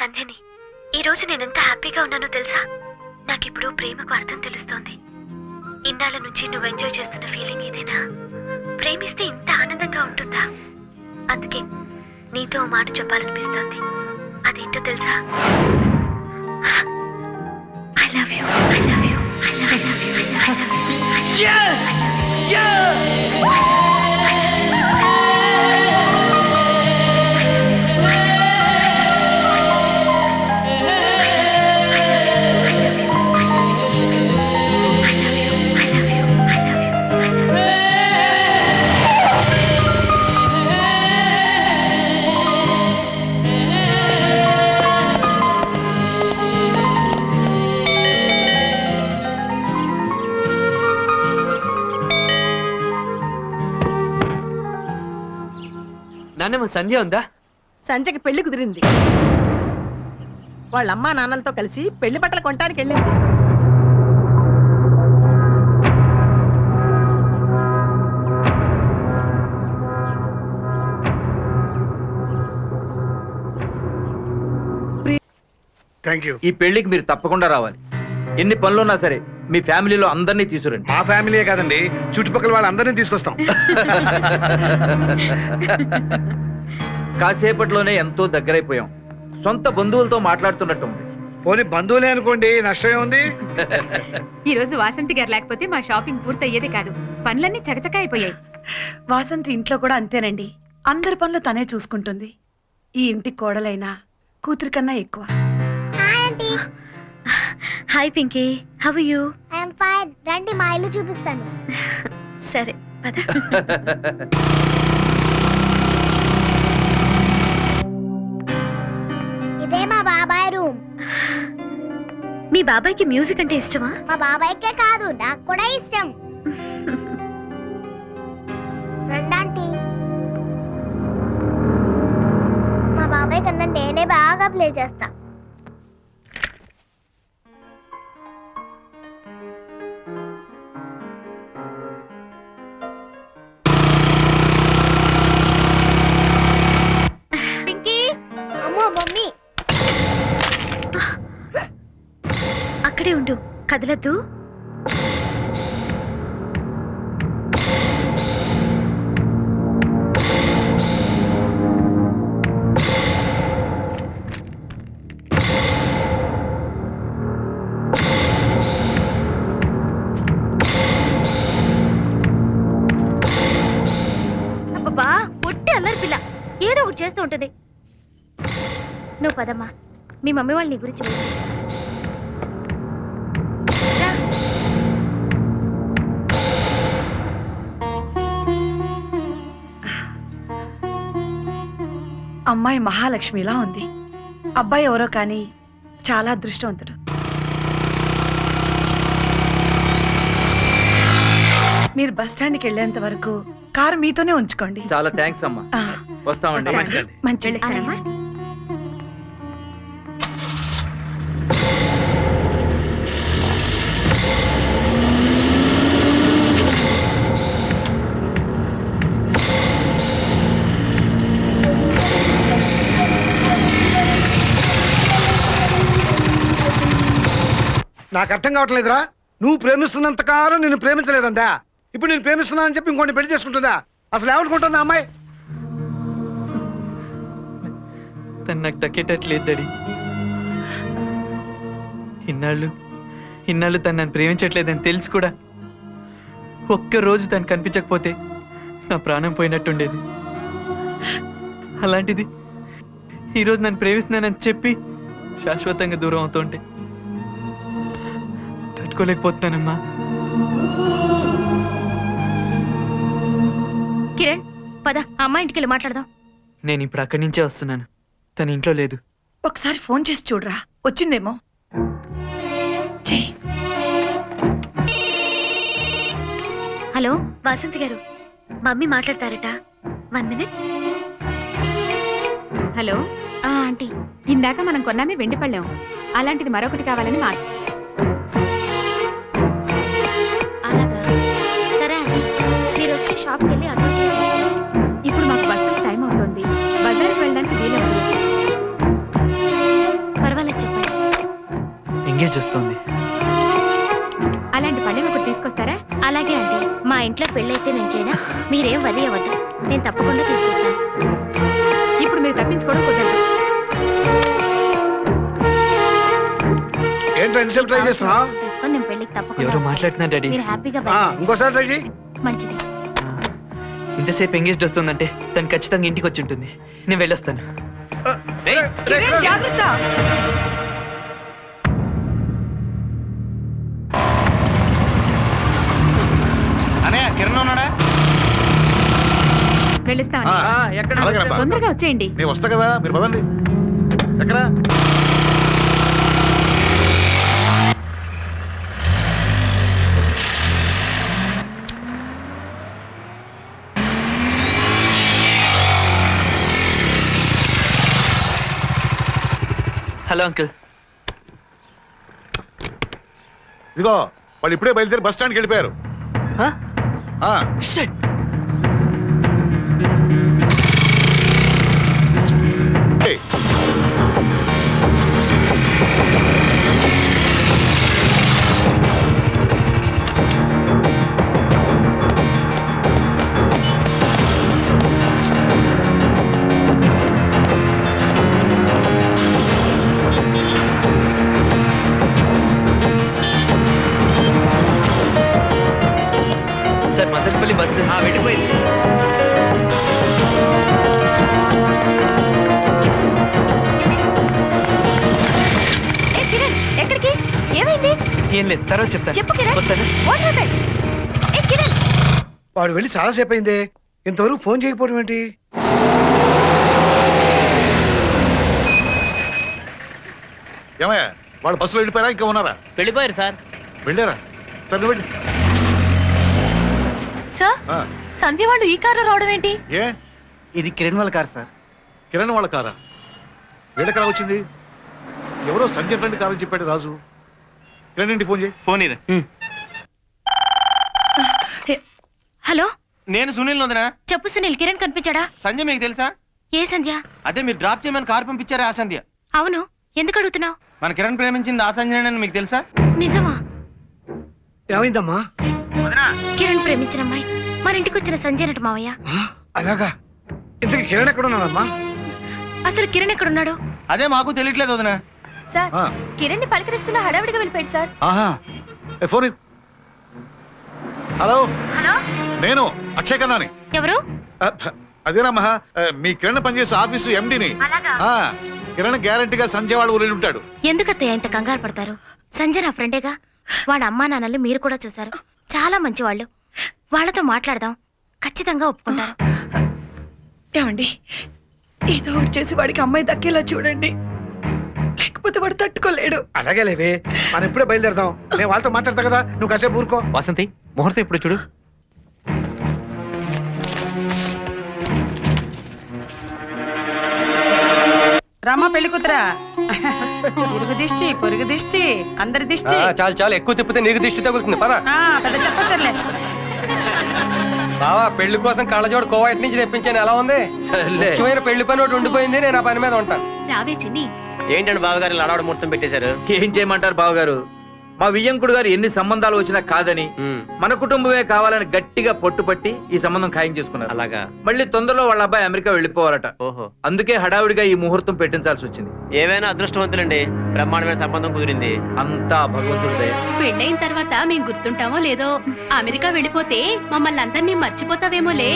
సంధ్యని. ఈ రోజు నేనెంత హ్యాపీగా ఉన్నానో తెలుసా? నాకిప్పుడు ప్రేమకు అర్థం తెలుస్తోంది. ఇన్నాళ్ళ నుంచి నువ్వు ఎంజాయ్ చేస్తున్న ఫీలింగ్ ఇదేనా? ప్రేమిస్తే ఇంత ఆనందంగా ఉంటుందా? అందుకే నీతో ఓ మాట చెప్పాలనిపిస్తోంది. అదేంటో తెలుసా? I love you, I love you, I love you, I love you. Yes! Yeah! నాన్నమ్మ సంధ్య ఉందా? సంజకి పెళ్లి కుదిరింది. వాళ్ళ అమ్మా నాన్నలతో కలిసి పెళ్లి బట్టలు కొనడానికి వెళ్ళింది. Thank you. ఈ పెళ్లికి మీరు తప్పకుండా రావాలి. ఎన్ని పనులున్నా సరే మీ ఫ్యామిలీలో అందరినీ తీసుకురండి. మా ఫ్యామిలీయే కాదండి, చుట్టుపక్కల వాళ్ళందరినీ తీసుకొస్తాం. కాసేపట్లోనే ఎంతో దగ్గరైపోయాం. సొంత బంధువులతో మాట్లాడుతున్నట్టుంది. పోనీ బంధువులే అనుకోండి, నష్టమే ఉంది. ఈ రోజు వాసంతి గారు లేకపోతే మా షాపింగ్ పూర్తయ్యేదే కాదు. పనులన్నీ చకచకా అయిపోయాయి. వాసంతి ఇంట్లో కూడా అంతేనండి. అందరి పనులు తనే చూసుకుంటుంది. ఈ ఇంటి కోడలైనా కూతురి కన్నా ఎక్కువ. Hi Pinky, how are you? I'm fine. రండి మా ఇల్లు చూపిస్తాను. సరే పద. ఇదే మా బాబాయ్ రూమ్. మీ బాబాయ్కి మ్యూజిక్ అంటే ఇష్టమా? మా బాబాయ్కే కాదు, నాకు కూడా ఇష్టం. రండి. మా బాబాయ్ కన్నా నేనే బాగా ప్లే చేస్తా. అమ్మో మమ్మీ, అక్కడే ఉండు, కదలద్దు. అబ్బా, పొట్టి అల్లరి పిల్ల ఏదో ఒకటి చేస్తూ ఉంటది. నువ్వు పదమ్మా, మీ మమ్మీ వాళ్ళు నీ గురించి వెయిట్ చేస్తున్నారు. రా. అమ్మాయి మహాలక్ష్మిలా ఉంది. అబ్బాయి ఎవరో కానీ చాలా అదృష్టవంతుడు. మీరు బస్ స్టాండ్కి వెళ్ళేంత వరకు కారు మీతోనే ఉంచుకోండి. చాలా థ్యాంక్స్ అమ్మా. ఆ, వస్తామండి. మంచిది. వెళ్ళొస్తానమ్మా. నాకు అర్థం కావట్లేదురా. నువ్వు ప్రేమిస్తున్నంత కాలం నేను ప్రేమించలేదందా? ఇప్పుడు నేను ప్రేమిస్తున్నానని చెప్పి ఇంకోటి పెళ్లి చేసుకుంటుందా? అసలు ఏమనుకుంటుందా అమ్మాయి? తను నాకు దక్కేటట్లేదు డాడీ. ఇన్నాళ్ళు తను నన్ను ప్రేమించట్లేదని తెలుసు కూడా ఒక్కరోజు తను కనిపించకపోతే నా ప్రాణం పోయినట్టుండేది. అలాంటిది ఈరోజు నన్ను ప్రేమిస్తున్నానని చెప్పి శాశ్వతంగా దూరం అవుతుంటే తట్టుకోలేకపోతున్నానమ్మా. కిరణ్, పద అమ్మ ఇంటికి వెళ్ళి మాట్లాడదాం. నేను ఇప్పుడు అక్కడి నుంచే వస్తున్నాను. తన ఇంట్లో లేదు. ఒకసారి ఫోన్ చేసి చూడరా, వచ్చిందేమో. చెయ్. హలో వాసంతి గారు, మమ్మీ మాట్లాడతారట. 1 minute. హలో ఆంటీ, ఇందాక మనం కొన్నామే వెండి పళ్ళెం. అలాంటిది మరొకటి కావాలని మా అలాగా? సరే ఆంటీ, మీరు వస్తే షాప్కి వెళ్ళి అడ్వాన్స్ తీసుకోవచ్చు. ఇప్పుడు మాకు బస్సుకి టైం అవుతుంది. బజార్కి వెళ్ళడానికి వీలవుతుంది. ఎంగేజ్ వస్తుంది. అలాంటి పళ్ళెం ఒకటి తీసుకొస్తారా? అలాగే అండి, మా ఇంట్లో పెళ్ళైతే నేను చేయనా, మీరేం వరి అవ్వద్దు, నేను తప్పకుండా తీసుకొస్తాను. ఇప్పుడు మీరు తప్పించుకోవడం కుదరదు. ఏంటో ఎన్నిసేపు ట్రై చేస్తున్నా? తీసుకొని నేను పెళ్ళికి తప్పకుండా ఎవరో వస్తాను. మాట్లాడుతున్నారు డాడీ. మీరు హ్యాపీగా ఇంకోసారి ట్రై చేయి. మంచిది. ఇంతసేపు ఎంగేజ్డ్ వస్తుందంటే తను ఖచ్చితంగా ఇంటికి వచ్చి ఉంటుంది. నేను వెళ్ళొస్తాను. కిరణ్, జాగ్రత్త. అనయ్య కిరణ్ ఉన్నాడా? వెళ్ళిస్తామని. ఎక్కడ తొందరగా వచ్చేయండి. నేను వస్తా కదా, మీరు పదండి. ఎక్కడ? Hello uncle. ఇదిగో వాళ్ళు ఇప్పుడే బయలుదేరి బస్ స్టాండ్కి వెళ్ళిపోయారు. ఆ, ఏయ్, సార్ మదనపల్లి బస్సు వెళ్ళిపోయింది. ఏ కిరణ్, ఎక్కడికి? ఏమైంది? ఏం లేదు, తర్వాత చెప్తాను. చెప్పు కిరణ్. వస్తాను. What happened? ఏ కిరణ్, వాడు వెళ్ళి చాలాసేపు అయింది, ఇంతవరకు ఫోన్ చేయకపోవడం ఏంటి? ఏమయ్యా వాళ్ళు బస్సులో వెళ్ళిపోయారా, ఇంకా ఉన్నారా? వెళ్ళిపోయారు సార్. వెళ్ళారా? సరే నువ్వు వెళ్ళి. సార్ ఆ, సంధ్య వాళ్ళు ఈ కారులో రావడం ఏంటి? ఏ ఇది కిరణ్ వాళ్ళ కార్ సార్. కిరణ్ వాళ్ళ కారా? వీళ్ళెక్కడ వచ్చింది? ఎవరో సంజయ్ ఫ్రెండ్ కారని చెప్పాడు రాజు. కిరణ్ ఇంటికి ఫోన్ చేయి. ఫోన్ ఇదే. హలో, నేను సునీల్ వదినా. చెప్పు సునీల్, కిరణ్ కనిపించాడా? సంధ్య మీకు తెలుసా? ఏ సంధ్య? అదే మీరు డ్రాప్ చేయమని కారు పంపించారా, ఆ సంధ్య. అవును, ఎందుకు అడుగుతున్నావు? మన కిరణ్ ప్రేమించింది ఆ సంధ్యనని మీకు తెలుసా? నిజమా? ఏమైందమ్మా? కిరణ్ ప్రేమించిన అమ్మాయి మన ఇంటికి వచ్చిన సంజయ్ నట మావయ్య. అలాగా? ఇంతకీ కిరణ్ ఎక్కడ ఉన్నాడమ్మా? అసలు కిరణ్ ఎక్కడున్నాడు? అదే మాకు తెలియట్లేదు వదినా. సార్, ఆ, కిరణ్ ని పలకరిస్తున్నా హడావిడిగా వెళ్ళిపోయాడు సార్. ఆహా, ఏ, ఫోన్ ఇవ్వు. హలో, హలో, నేను అక్షయ్ కన్నాని. ఎవరు? అదేనమ్మా, మీ కిరణ్ పనిచేసే ఆఫీసు ఎండిని. అలాగా? కిరణ్ గ్యారంటీగా సంజయ్ వాడు ఊరి ఉంటాడు. ఎందుకత్తయ్య ఇంత కంగారు పడతారు? సంజయ్ నా ఫ్రెండేగా. వాళ్ళ అమ్మా నాన్నల్ని మీరు కూడా చూశారు, చాలా మంచి వాళ్ళు. వాళ్ళతో మాట్లాడదాం, ఖచ్చితంగా ఒప్పుకుంటారు. ఏమండి, ఏదో ఒకటి చేసి వాడికి అమ్మాయి దక్కేలా చూడండి, లేకపోతే వాడు తట్టుకోలేడు. అలాగే లేవే, మనం ఇప్పుడే బయలుదేరదాం. నేను వాళ్ళతో మాట్లాడతా కదా, నువ్వు కాసేపు ఊరుకో. వాసంతి, ముహూర్తం ఇప్పుడు చూడు. రామా పెళ్లి కూతురా. ఇరుగు దిష్టి, పొరుగు దిష్టి, అందరి దిష్టి. చాలు చాలు, ఎక్కువ తిప్పితే నీకు దిష్టి తగులుతుంది. పద. పెద్ద చెప్పసర్లే. బావా, పెళ్లి కోసం కళ్ళజోడు కోవైట్ నుంచి తెప్పించాను. ఎలా ఉంది? సర్లే. ముఖ్యమైన పెళ్లి పని ఒకటి ఉండిపోయింది, నేను ఆ పని మీద ఉంటాను. రావే చిన్ని. ఏంటండి బావగారు లడవడ ముహూర్తం పెట్టేశారు? ఏం చేయమంటారు బావగారు? మా వియ్యంకుడు గారు ఎన్ని సంబంధాలు వచ్చినా కాదని మన కుటుంబమే కావాలని గట్టిగా పట్టుపట్టి ఈ సంబంధం ఖాయం చేసుకున్నారు. అలాగా? మళ్ళీ తొందరలో వాళ్ళ అబ్బాయి అమెరికా వెళ్ళిపోవాలట. ఓహో, అందుకే హడావుడిగా ఈ ముహూర్తం పెట్టించాల్సి వచ్చింది. ఏవైనా అదృష్టవంతులండి, బ్రహ్మాండమైన సంబంధం కుదిరింది. అంతా భగవంతుడిదే. పెళ్ళైన తర్వాత మేము గుర్తుంటామో లేదో, అమెరికా వెళ్ళిపోతే మమ్మల్ని అందరినీ మర్చిపోతావేమోలే.